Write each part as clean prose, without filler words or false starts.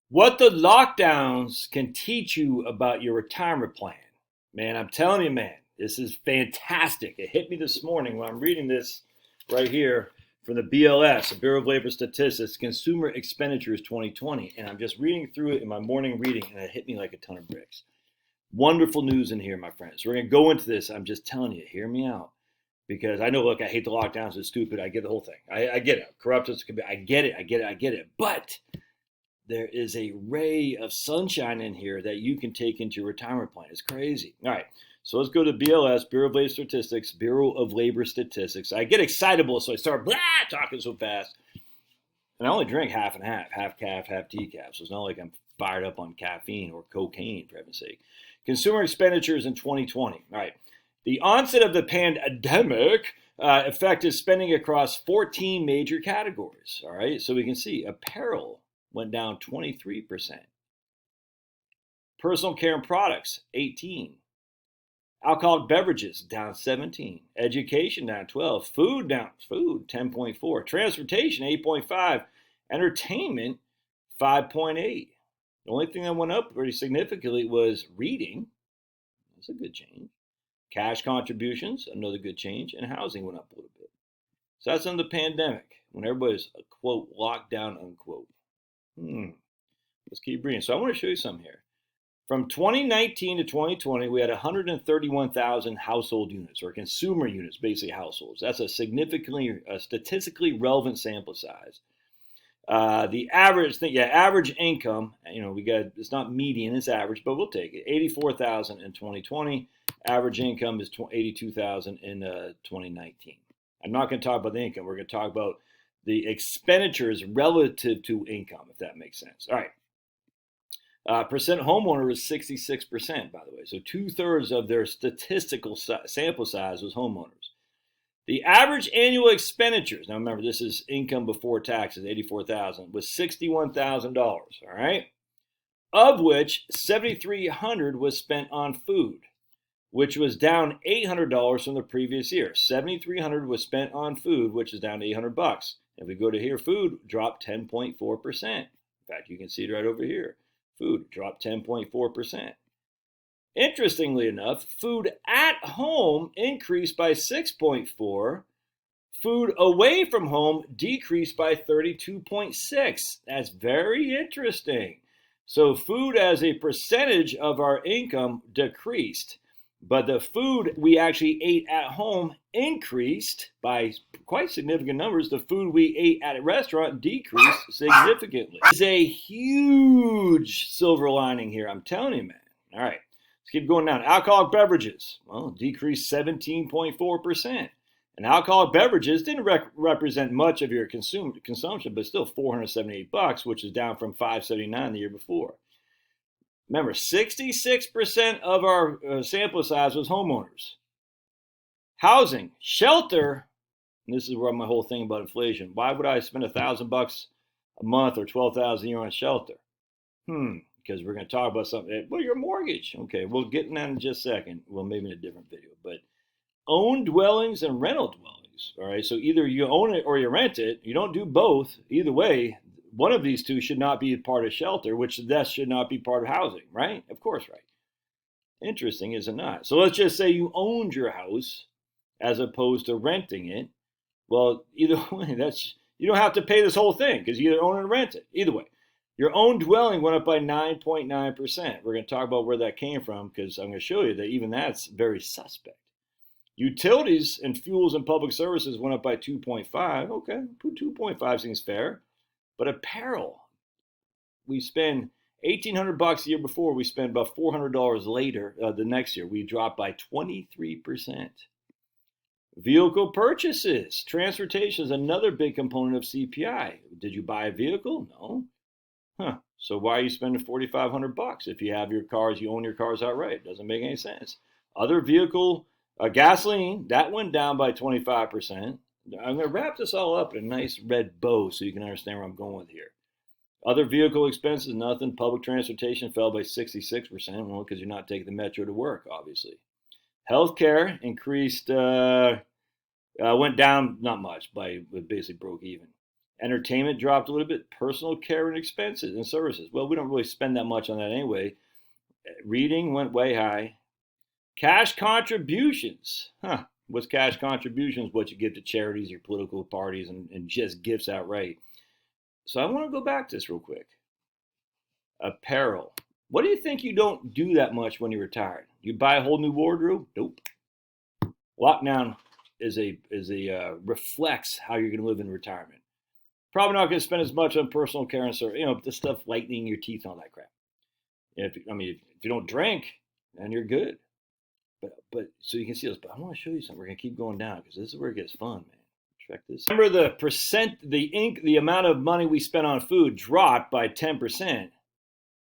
What the lockdowns can teach you about your retirement plan. Man, I'm telling you, man, this is fantastic. It hit me this morning when I'm reading this right here from the BLS, the Bureau of Labor Statistics, Consumer Expenditures 2020. And I'm just reading through it in my morning reading, and it hit me like a ton of bricks. Wonderful news in here, my friends. We're going to go into this. I'm just telling you, hear me out. Because I know, look, I hate the lockdowns. It's stupid. I get the whole thing. I get it. Corrupt as it can be. I get it. But there is a ray of sunshine in here that you can take into your retirement plan. It's crazy. All right, so let's go to BLS, Bureau of Labor Statistics, Bureau of Labor Statistics. I get excitable, so I start talking so fast. And I only drink half and half calf, half decaf. So it's not like I'm fired up on caffeine or cocaine, for heaven's sake. Consumer expenditures in 2020. All right, the onset of the pandemic affected spending across 14 major categories. All right, so we can see apparel went down 23%. Personal care and products, 18. Alcoholic beverages, down 17. Education, down 12. Food, 10.4. Transportation, 8.5. Entertainment, 5.8. The only thing that went up pretty significantly was reading. That's a good change. Cash contributions, another good change. And housing went up a little bit. So that's under the pandemic, when everybody's, quote, locked down, unquote. Let's keep reading. So I want to show you something here. From 2019 to 2020, we had 131,000 household units, or consumer units, basically households. That's a statistically relevant sample size. The average income, it's not median, it's average, but we'll take it. 84,000 in 2020. Average income is 82,000 in 2019. I'm not going to talk about the income. We're going to talk about the expenditures relative to income, if that makes sense. All right. Percent homeowner was 66%, by the way. So 2/3 of their statistical sample size was homeowners. The average annual expenditures, now remember, this is income before taxes, 84,000, was $61,000, all right? Of which $7,300 was spent on food, which was down $800 from the previous year. $7,300 was spent on food, which is down to $800. If we go to here, food dropped 10.4%. In fact, you can see it right over here. Food dropped 10.4%. Interestingly enough, food at home increased by 6.4%. Food away from home decreased by 32.6%. That's very interesting. So food as a percentage of our income decreased. But the food we actually ate at home increased by quite significant numbers. The food we ate at a restaurant decreased significantly. It's a huge silver lining here, I'm telling you, man. All right, let's keep going down. Alcoholic beverages, well, decreased 17.4%. And alcoholic beverages didn't represent much of your consumption, but still $478, which is down from $579 the year before. Remember, 66% of our sample size was homeowners. Housing, shelter, and this is where my whole thing about inflation. Why would I spend $1,000 a month or $12,000 a year on shelter? Because we're going to talk about something. Well, your mortgage. Okay, we'll get in that in just a second. Well, maybe in a different video. But owned dwellings and rental dwellings. All right, so either you own it or you rent it. You don't do both. Either way, one of these two should not be part of shelter, which thus should not be part of housing, right? Of course, right. Interesting, is it not? So let's just say you owned your house as opposed to renting it. Well, either way, you don't have to pay this whole thing because you either own it or rent it. Either way, your own dwelling went up by 9.9%. We're going to talk about where that came from because I'm going to show you that even that's very suspect. Utilities and fuels and public services went up by 2.5. Okay, 2.5 seems fair. But apparel, we spend $1,800 a year before. We spend about $400 later the next year. We dropped by 23%. Vehicle purchases. Transportation is another big component of CPI. Did you buy a vehicle? No. So why are you spending $4,500 if you have your cars, you own your cars outright? Doesn't make any sense. Other vehicle, gasoline, that went down by 25%. I'm going to wrap this all up in a nice red bow so you can understand where I'm going with here. Other vehicle expenses, nothing. Public transportation fell by 66%, well, because you're not taking the metro to work, obviously. Healthcare increased, went down, not much, basically broke even. Entertainment dropped a little bit. Personal care and expenses and services. Well, we don't really spend that much on that anyway. Reading went way high. Cash contributions. What's cash contributions? What you give to charities, your political parties, and just gifts outright. So I want to go back to this real quick. Apparel. What do you think you don't do that much when you're retired? You buy a whole new wardrobe? Nope. Lockdown is a reflects how you're going to live in retirement. Probably not going to spend as much on personal care and service, the stuff lightening your teeth and all that crap. If you don't drink, then you're good. But so you can see this. But I want to show you something. We're going to keep going down because this is where it gets fun, man. Check this. Remember the amount of money we spent on food dropped by 10%.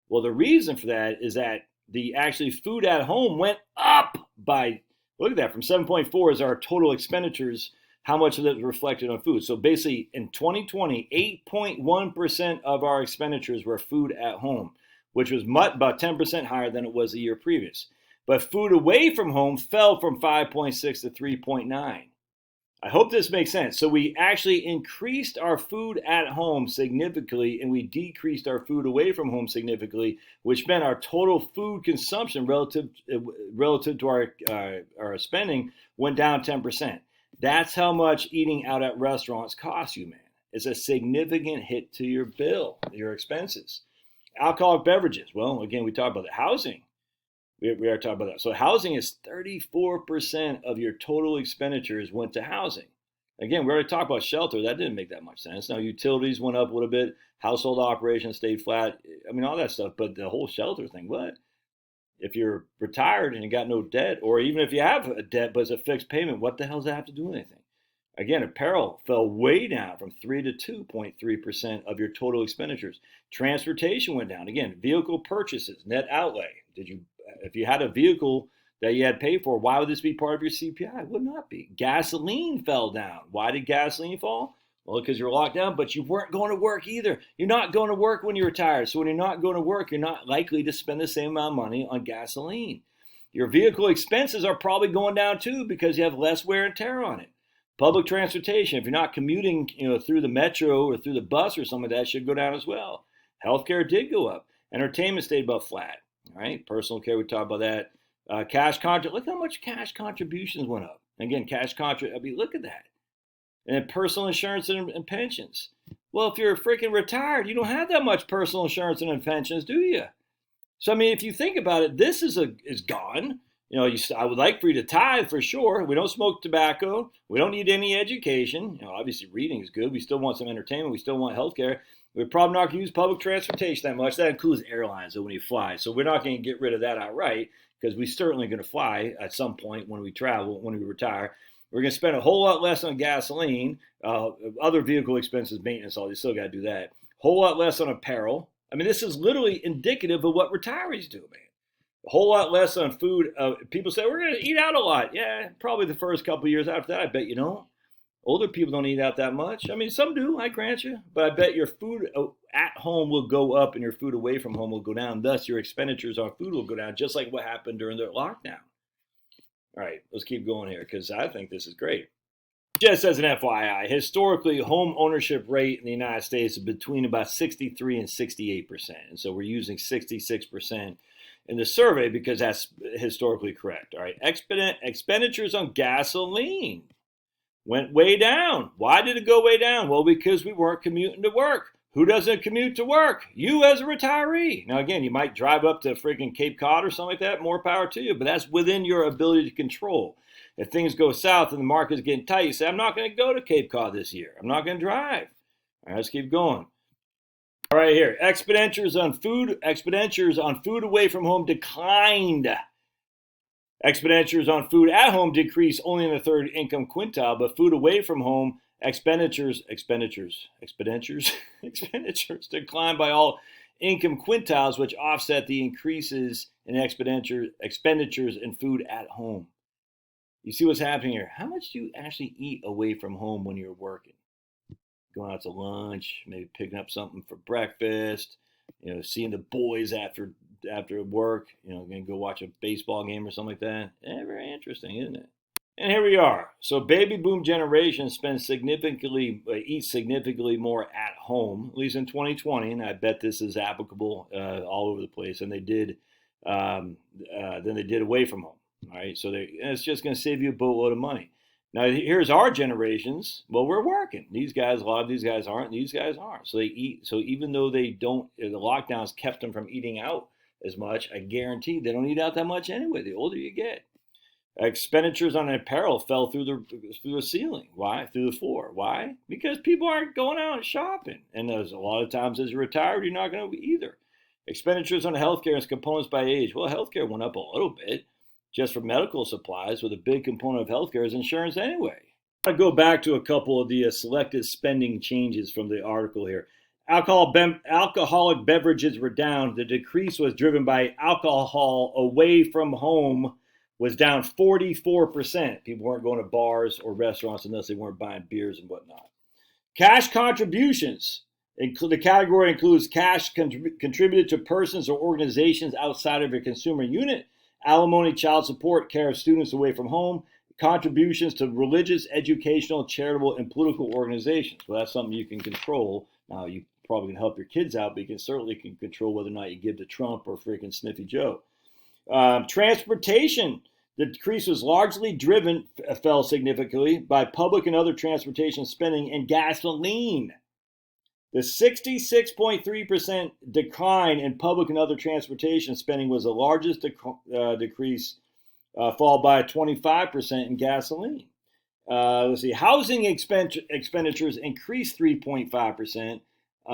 Well, the reason for that is that the actually food at home went up by, look at that, from 7.4 is our total expenditures, how much of that is reflected on food. So basically in 2020, 8.1% of our expenditures were food at home, which was about 10% higher than it was the year previous. But food away from home fell from 5.6 to 3.9. I hope this makes sense. So we actually increased our food at home significantly, and we decreased our food away from home significantly, which meant our total food consumption relative to our spending went down 10%. That's how much eating out at restaurants costs you, man. It's a significant hit to your bill, your expenses. Alcoholic beverages. Well, again, we talked about the housing. We are talking about that. So housing is 34% of your total expenditures went to housing. Again, we already talked about shelter. That didn't make that much sense. Now, utilities went up a little bit. Household operations stayed flat. All that stuff. But the whole shelter thing, what? If you're retired and you got no debt, or even if you have a debt but it's a fixed payment, what the hell does that have to do with anything? Again, apparel fell way down from 3 to 2.3% of your total expenditures. Transportation went down. Again, vehicle purchases, net outlay. If you had a vehicle that you had paid for, why would this be part of your CPI? It would not be. Gasoline fell down. Why did gasoline fall? Well, because you're locked down, but you weren't going to work either. You're not going to work when you're retired. So when you're not going to work, you're not likely to spend the same amount of money on gasoline. Your vehicle expenses are probably going down too because you have less wear and tear on it. Public transportation, if you're not commuting through the metro or through the bus or something, that should go down as well. Healthcare did go up. Entertainment stayed about flat. All right, personal care, we talked about that. Look how much cash contributions went up. Again, look at that. And then personal insurance and pensions. Well, if you're freaking retired, you don't have that much personal insurance and pensions, do you? So, if you think about it, this is gone. I would like for you to tithe for sure. We don't smoke tobacco. We don't need any education. Obviously reading is good. We still want some entertainment. We still want healthcare. We're probably not going to use public transportation that much. That includes airlines when you fly. So we're not going to get rid of that outright because we're certainly going to fly at some point when we travel, when we retire. We're going to spend a whole lot less on gasoline, other vehicle expenses, maintenance, all. You still got to do that. Whole lot less on apparel. This is literally indicative of what retirees do, man. A whole lot less on food. People say, we're going to eat out a lot. Yeah, probably the first couple of years after that, I bet you don't. Older people don't eat out that much. Some do, I grant you. But I bet your food at home will go up and your food away from home will go down. Thus, your expenditures on food will go down, just like what happened during the lockdown. All right, let's keep going here because I think this is great. Just as an FYI, historically, home ownership rate in the United States is between about 63 and 68%. And so we're using 66% in the survey because that's historically correct. All right, expenditures on gasoline went way down. Why did it go way down? Well, because we weren't commuting to work. Who doesn't commute to work? You as a retiree. Now, again, you might drive up to freaking Cape Cod or something like that. More power to you, but that's within your ability to control. If things go south and the market's getting tight, you say, I'm not going to go to Cape Cod this year. I'm not going to drive. All right, let's keep going. All right, here. Expenditures on food away from home declined. Expenditures on food at home decreased only in the third income quintile, but food away from home expenditures declined by all income quintiles, which offset the increases in expenditures in food at home. You see what's happening here? How much do you actually eat away from home when you're working? Going out to lunch, maybe picking up something for breakfast, seeing the boys after work, going to go watch a baseball game or something like that. Very interesting, isn't it? And here we are. So baby boom generation eats significantly more at home, at least in 2020, and I bet this is applicable all over the place. And they did than they did away from home. All right, so it's just going to save you a boatload of money. Now here's our generations. Well, we're working. A lot of these guys aren't. These guys aren't. So they eat. So even though they don't, the lockdowns kept them from eating out as much. I guarantee they don't eat out that much anyway. The older you get. Expenditures on apparel fell through the ceiling. Why? Through the floor. Why? Because people aren't going out and shopping. And there's a lot of times as you're retired, you're not going to either. Expenditures on healthcare and components by age. Well, healthcare went up a little bit just for medical supplies, with a big component of healthcare is insurance anyway. I'll go back to a couple of the selected spending changes from the article here. Alcoholic beverages were down. The decrease was driven by alcohol away from home was down 44%. People weren't going to bars or restaurants unless they weren't buying beers and whatnot. Cash contributions. The category includes cash contributed to persons or organizations outside of a consumer unit, alimony, child support, care of students away from home, contributions to religious, educational, charitable, and political organizations. Well, that's something you can control. Now, you probably can help your kids out, but you certainly can control whether or not you give to Trump or freaking Sniffy Joe. Transportation. The decrease was largely fell significantly by public and other transportation spending and gasoline. The 66.3% decline in public and other transportation spending was the largest decrease, followed by 25% in gasoline. Housing expenditures increased 3.5%.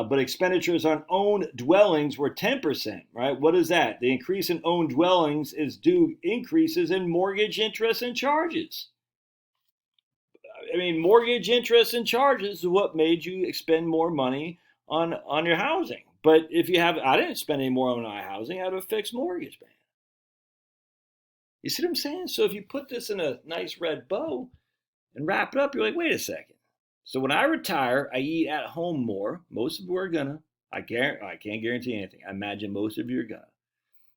But expenditures on owned dwellings were 10%, right? What is that? The increase in owned dwellings is due increases in mortgage interest and charges. I mean, mortgage interest and charges is what made you expend more money on your housing. But I didn't spend any more on my housing. I have a fixed mortgage, man. You see what I'm saying? So if you put this in a nice red bow and wrap it up, you're like, wait a second. So when I retire, I eat at home more. Most of you are gonna. I can't guarantee anything. I imagine most of you are gonna.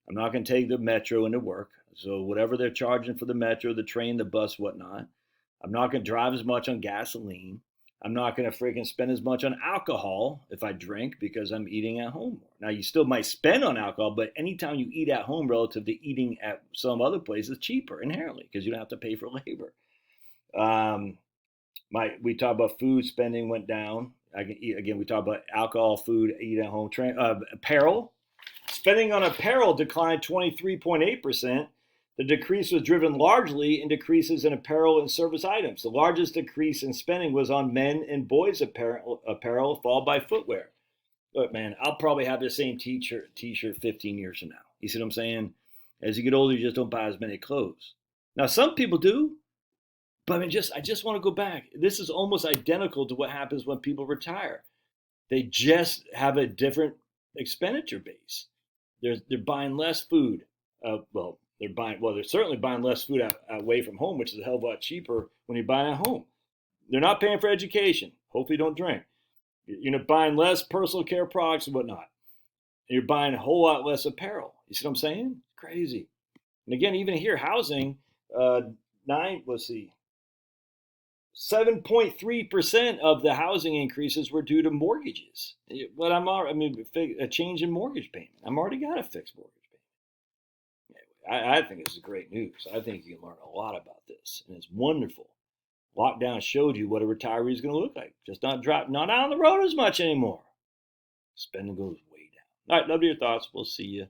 I'm not gonna take the metro into work. So whatever they're charging for the metro, the train, the bus, whatnot. I'm not gonna drive as much on gasoline. I'm not gonna freaking spend as much on alcohol if I drink because I'm eating at home more. Now you still might spend on alcohol, but anytime you eat at home relative to eating at some other place is cheaper inherently because you don't have to pay for labor. We talk about food spending went down. We talk about alcohol, food, eat at home. Apparel. Spending on apparel declined 23.8%. The decrease was driven largely in decreases in apparel and service items. The largest decrease in spending was on men and boys apparel, followed by footwear. Look, man, I'll probably have the same t-shirt 15 years from now. You see what I'm saying? As you get older, you just don't buy as many clothes. Now, some people do. But I just want to go back. This is almost identical to what happens when people retire. They just have a different expenditure base. They're buying less food. They're certainly buying less food away from home, which is a hell of a lot cheaper when you're buying at home. They're not paying for education. Hopefully, you don't drink. You're buying less personal care products and whatnot. And you're buying a whole lot less apparel. You see what I'm saying? Crazy. And again, even here, housing, 7.3% of the housing increases were due to mortgages. But a change in mortgage payment. I'm already got a fixed mortgage payment. I think this is great news. I think you can learn a lot about this, and it's wonderful. Lockdown showed you what a retiree is going to look like. Just not out on the road as much anymore. Spending goes way down. All right, love your thoughts. We'll see you